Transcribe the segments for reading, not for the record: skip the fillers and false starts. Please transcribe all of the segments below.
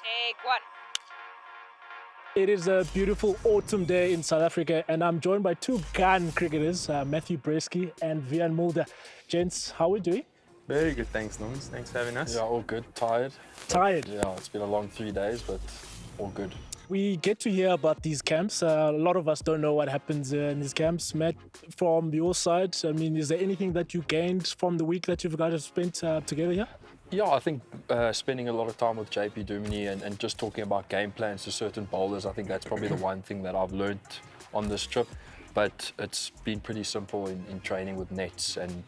Take one. It is a beautiful autumn day in South Africa, and I'm joined by two Ghana cricketers, Matthew Breetzke and Wiaan Mulder. Gents, how are we doing? Very good, thanks, Nons. Thanks for having us. Yeah, all good. Tired. Tired? Yeah, it's been a long 3 days, but all good. We get to hear about these camps. A lot of us don't know what happens in these camps. Matt, from your side, I mean, is there anything that you gained from the week that you guys have spent together here? Yeah, I think spending a lot of time with JP Dumini and just talking about game plans to certain bowlers, I think that's probably the one thing that I've learned on this trip. But it's been pretty simple in training with nets and,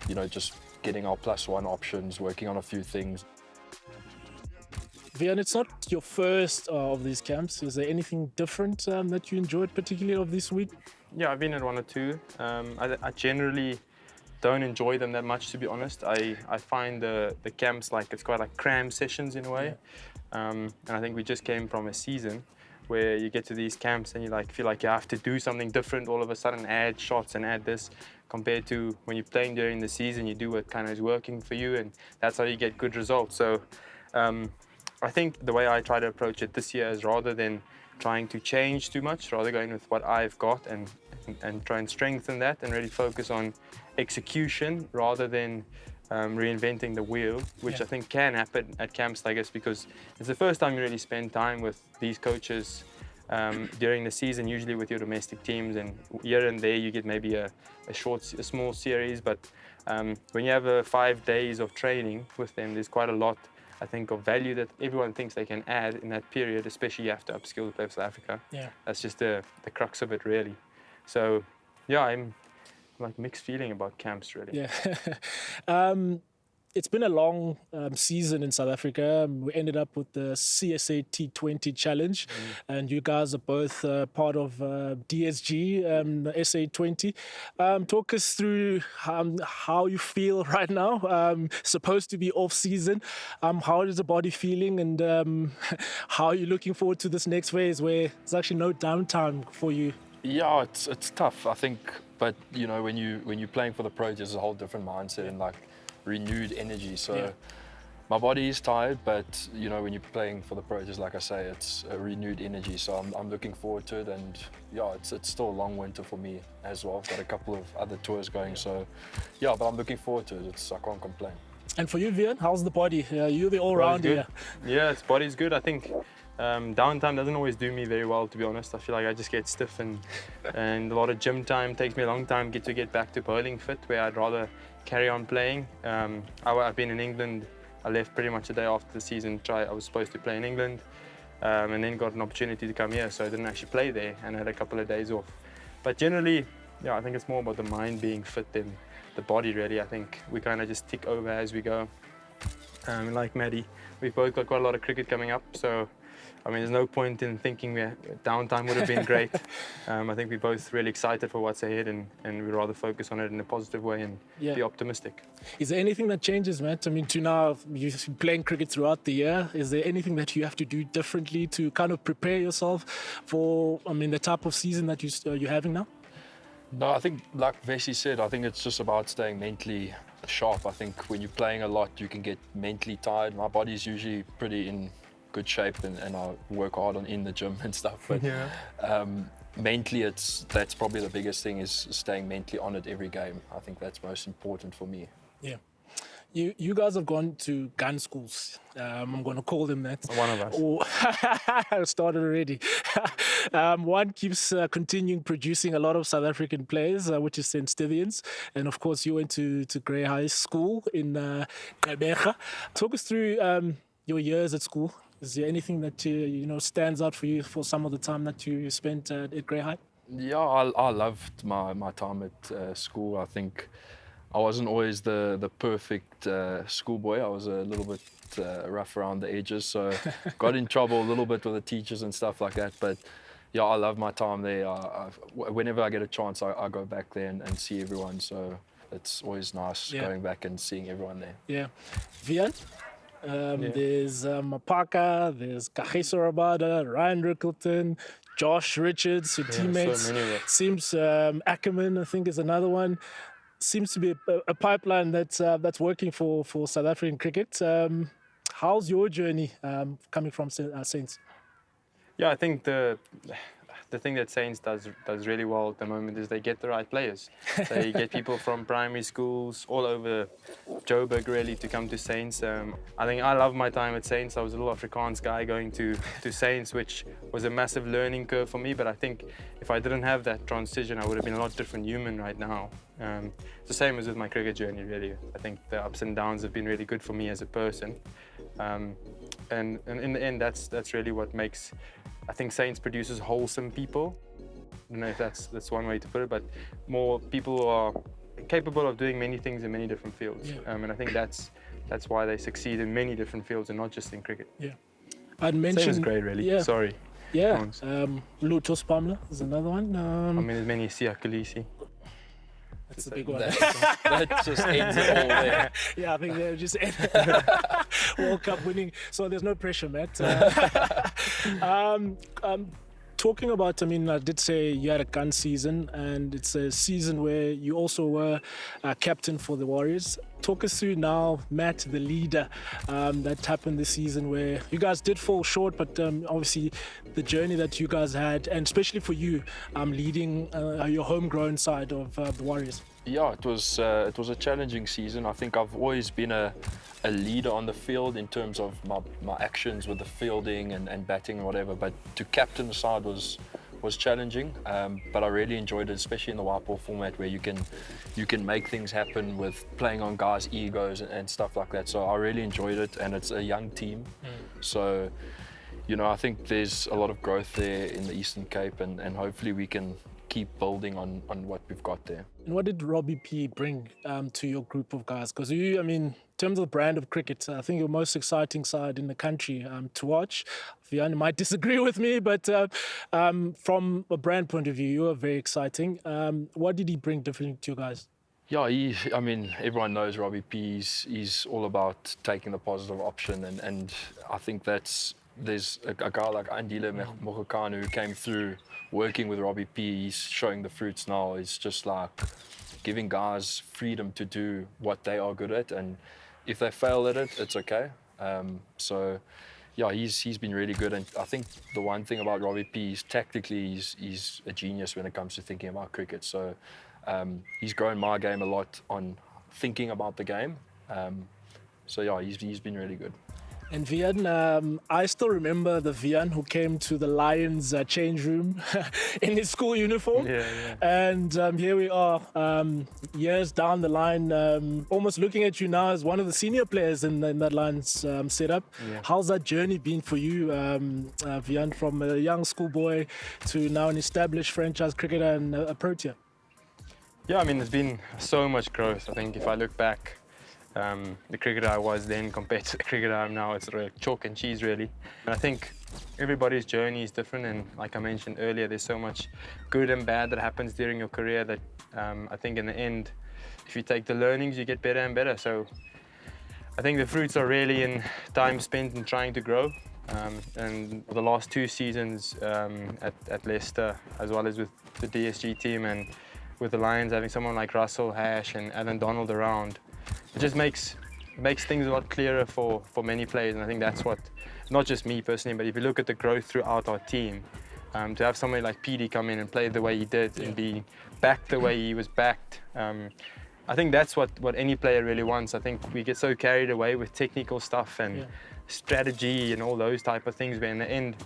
you know, just getting our +1 options, working on a few things. Wiaan, it's not your first of these camps. Is there anything different that you enjoyed particularly of this week? Yeah, I've been at one or two. I generally don't enjoy them that much, to be honest. I find the camps like it's quite like cram sessions in a way. Yeah. And I think we just came from a season where you get to these camps and you like feel like you have to do something different all of a sudden, add shots and add this, compared to when you're playing during the season, you do what kind of is working for you, and that's how you get good results. So I think the way I try to approach it this year is rather than trying to change too much, rather going with what I've got and try and strengthen that and really focus on execution rather than reinventing the wheel, which I think can happen at camps like this because it's the first time you really spend time with these coaches during the season, usually with your domestic teams, and here and there you get maybe a small series, but when you have 5 days of training with them, there's quite a lot, I think, of value that everyone thinks they can add in that period, especially you have to upskill to play for South Africa. Yeah. That's just the crux of it, really. So, yeah, I'm like mixed feeling about camps, really. Yeah. It's been a long season in South Africa. We ended up with the CSA T20 Challenge, and you guys are both part of DSG SA20. Talk us through how you feel right now. Supposed to be off season. How is the body feeling, and how are you looking forward to this next phase where there's actually no downtime for you? Yeah, it's tough, I think. But you know, when you're playing for the pros, there's a whole different mindset and like renewed energy. So my body is tired, but you know, when you're playing for the pros, like I say, it's a renewed energy. So I'm looking forward to it, and yeah, it's still a long winter for me as well. I've got a couple of other tours going, so yeah, but I'm looking forward to it. I can't complain. And for you, Wiaan, how's the body? You're the all-rounder here. Yeah, its body's good. I think downtime doesn't always do me very well, to be honest. I feel like I just get stiff and a lot of gym time takes me a long time to get back to bowling fit, where I'd rather carry on playing. I've been in England. I left pretty much a day after the season. I was supposed to play in England and then got an opportunity to come here, so I didn't actually play there and had a couple of days off. But generally, yeah, I think it's more about the mind being fit than the body, really. I think we kind of just tick over as we go. Like Maddie, we've both got quite a lot of cricket coming up, so I mean, there's no point in thinking downtime would have been great. I think we're both really excited for what's ahead, and we'd rather focus on it in a positive way and be optimistic. Is there anything that changes, Matt? I mean, to now, you've been playing cricket throughout the year. Is there anything that you have to do differently to kind of prepare yourself for, I mean, the type of season that you're having now? No, I think, like Vesey said, I think it's just about staying mentally sharp. I think when you're playing a lot, you can get mentally tired. My body's usually pretty in good shape, and I work hard in the gym and stuff. But mentally, that's probably the biggest thing, is staying mentally on it every game. I think that's most important for me. Yeah. You guys have gone to gun schools. I'm going to call them that. One of us. I started already. One keeps continuing producing a lot of South African players, which is St. Stithians. And of course, you went to Grey High School in Gqeberha. Talk us through your years at school. Is there anything that stands out for you for some of the time that you spent at Grey High? Yeah, I loved my time at school. I think I wasn't always the perfect schoolboy. I was a little bit rough around the edges, so got in trouble a little bit with the teachers and stuff like that. But yeah, I love my time there. Whenever I get a chance, I go back there and see everyone. So it's always nice going back and seeing everyone there. Yeah. Wiaan? There's Mapaka, there's Kagiso Rabada, Ryan Rickleton, Josh Richards, your teammates. So many. Seems Ackerman, I think, is another one. Seems to be a pipeline that's working for South African cricket. how's your journey coming from Saints? Yeah, I think the thing that Saints does really well at the moment is they get the right players. They get people from primary schools all over Joburg really to come to Saints. I think I love my time at Saints. I was a little Afrikaans guy going to Saints, which was a massive learning curve for me. But I think if I didn't have that transition, I would have been a lot different human right now. It's the same as with my cricket journey really. I think the ups and downs have been really good for me as a person. And in the end, that's really what makes, I think Saints produces wholesome people. I don't know if that's one way to put it, but more people who are capable of doing many things in many different fields. And I think that's why they succeed in many different fields and not just in cricket. Yeah. I'd mentioned... Same as great, really. Yeah. Sorry. Yeah. Luto Spamla is another one. I mean, there's many Siya Kolisi. That's a big one. That just ends it all there. Yeah, I think they're just World Cup winning, so there's no pressure, Matt. Talking about, I mean, I did say you had a gun season, and it's a season where you also were captain for the Warriors. Talk us through now, Matt, the leader, that happened this season where you guys did fall short, but obviously the journey that you guys had, and especially for you, leading your homegrown side of the Warriors. Yeah, it was a challenging season. I think I've always been a leader on the field in terms of my actions with the fielding and batting and whatever, but to captain the side was challenging, but I really enjoyed it, especially in the white ball format where you can make things happen with playing on guys' egos and stuff like that. So I really enjoyed it, and it's a young team. So, you know, I think there's a lot of growth there in the Eastern Cape, and hopefully we can keep building on what we've got there. And what did Robbie P bring to your group of guys? Because you, I mean, in terms of the brand of cricket, I think your most exciting side in the country to watch. Wiaan might disagree with me, but from a brand point of view, you are very exciting. What did he bring differently to you guys? Yeah, I mean, everyone knows Robbie P. He's all about taking the positive option, and I think there's a guy like Andile Mogokano who came through working with Robbie P. He's showing the fruits now. It's just like giving guys freedom to do what they are good at, and if they fail at it, it's okay. So yeah, he's been really good, and I think the one thing about Robbie P is tactically he's a genius when it comes to thinking about cricket. So he's grown my game a lot on thinking about the game. So yeah, he's been really good. And Wiaan, I still remember the Wiaan who came to the Lions change room in his school uniform. Yeah. And here we are, years down the line, almost looking at you now as one of the senior players in that Lions setup. Yeah. How's that journey been for you, Wiaan, from a young schoolboy to now an established franchise cricketer and a Protea? Yeah, I mean, there's been so much growth. I think if I look back, the cricketer I was then compared to the cricketer I am now, it's sort of chalk and cheese really. And I think everybody's journey is different, and like I mentioned earlier, there's so much good and bad that happens during your career that I think in the end, if you take the learnings, you get better and better. So I think the fruits are really in time spent in trying to grow. And the last 2 seasons at Leicester, as well as with the DSG team and with the Lions, having someone like Russell Hash and Alan Donald around, it just makes things a lot clearer for many players. And I think that's what, not just me personally, but if you look at the growth throughout our team, to have somebody like PD come in and play the way he did and be backed the way he was backed, I think that's what any player really wants. I think we get so carried away with technical stuff and strategy and all those type of things, but in the end,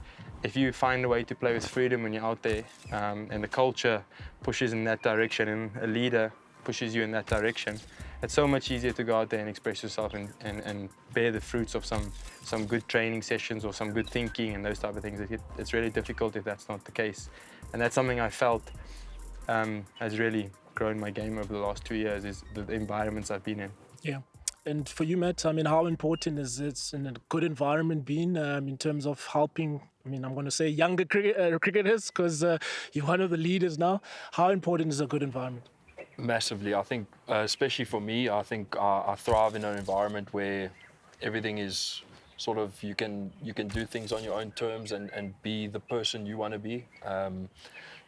if you find a way to play with freedom when you're out there, and the culture pushes in that direction and a leader pushes you in that direction, it's so much easier to go out there and express yourself and bear the fruits of some good training sessions or some good thinking and those type of things. It's really difficult if that's not the case. And that's something I felt has really grown my game over the last 2 years, is the environments I've been in. Yeah. And for you, Matt, I mean, how important is it in a good environment being in terms of helping, I mean, I'm going to say younger cricketers, because you're one of the leaders now. How important is a good environment? Massively. I think, especially for me, I think I thrive in an environment where everything is sort of, you can do things on your own terms and be the person you want to be.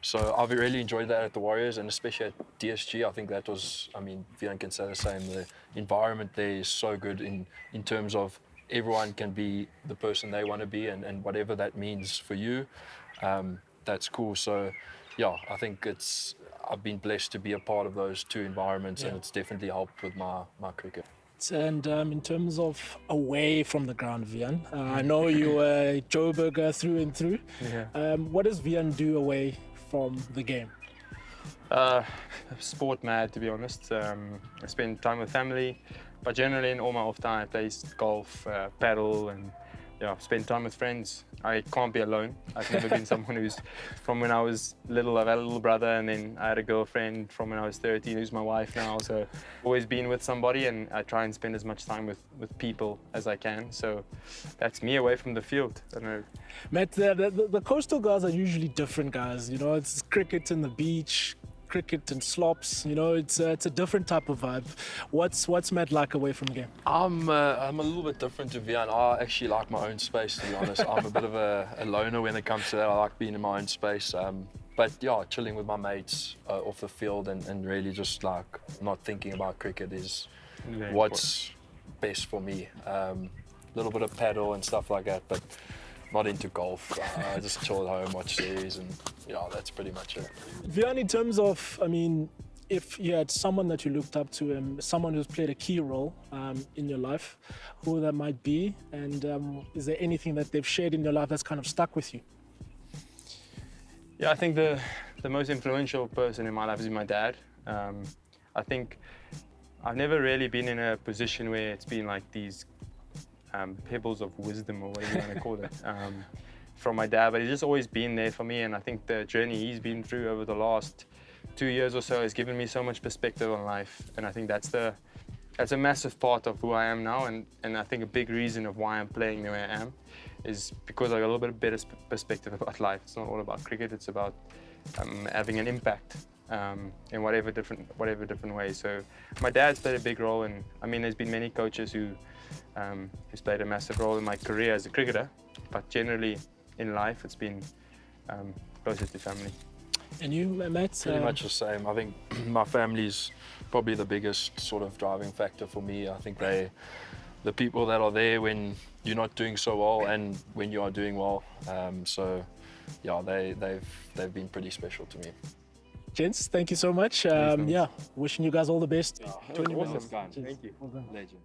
So I've really enjoyed that at the Warriors, and especially at DSG. I think that was, I mean, Wiaan can say the same. The environment there is so good in terms of everyone can be the person they want to be, and whatever that means for you, that's cool. So yeah, I think I've been blessed to be a part of those two environments, and it's definitely helped with my cricket. And in terms of away from the ground, Wiaan, I know you were Joburger through and through. Yeah. What does Wiaan do away from the game? Sport mad, to be honest. I spend time with family, but generally in all my off time I play golf, paddle, and spend time with friends. I can't be alone. I've never been someone who's, from when I was little, I've had a little brother, and then I had a girlfriend from when I was 13 who's my wife now. So always been with somebody, and I try and spend as much time with people as I can. So that's me away from the field. I don't know. Matt, the coastal guys are usually different guys. You know, it's cricket and the beach, cricket and slops. You know, it's a different type of vibe. What's Matt like away from the game? I'm a little bit different to Wiaan. I actually like my own space, to be honest. I'm a bit of a loner when it comes to that. I like being in my own space. But yeah, chilling with my mates off the field and really just like not thinking about cricket is what's best for me. A little bit of paddle and stuff like that, but not into golf. I just chill at home, watch series, and that's pretty much it. Wiaan, in terms of, I mean, if you had someone that you looked up to and someone who's played a key role in your life, who that might be, and is there anything that they've shared in your life that's kind of stuck with you? Yeah, I think the most influential person in my life is my dad. I think I've never really been in a position where it's been like these pebbles of wisdom, or whatever you want to call it, from my dad, but he's just always been there for me. And I think the journey he's been through over the last 2 years or so has given me so much perspective on life, and I think that's a massive part of who I am now, and I think a big reason of why I'm playing the way I am is because I got a little bit better perspective about life. It's not all about cricket, it's about having an impact in whatever different way. So my dad's played a big role, and I mean there's been many coaches who's played a massive role in my career as a cricketer, but generally in life it's been closer to family. And you, Matt? Pretty much the same. I think my family's probably the biggest sort of driving factor for me. I think the people that are there when you're not doing so well and when you are doing well. So yeah, they've been pretty special to me. Gents, thank you so much. Wishing you guys all the best. Awesome, guys. Thank you. Well done. Legend.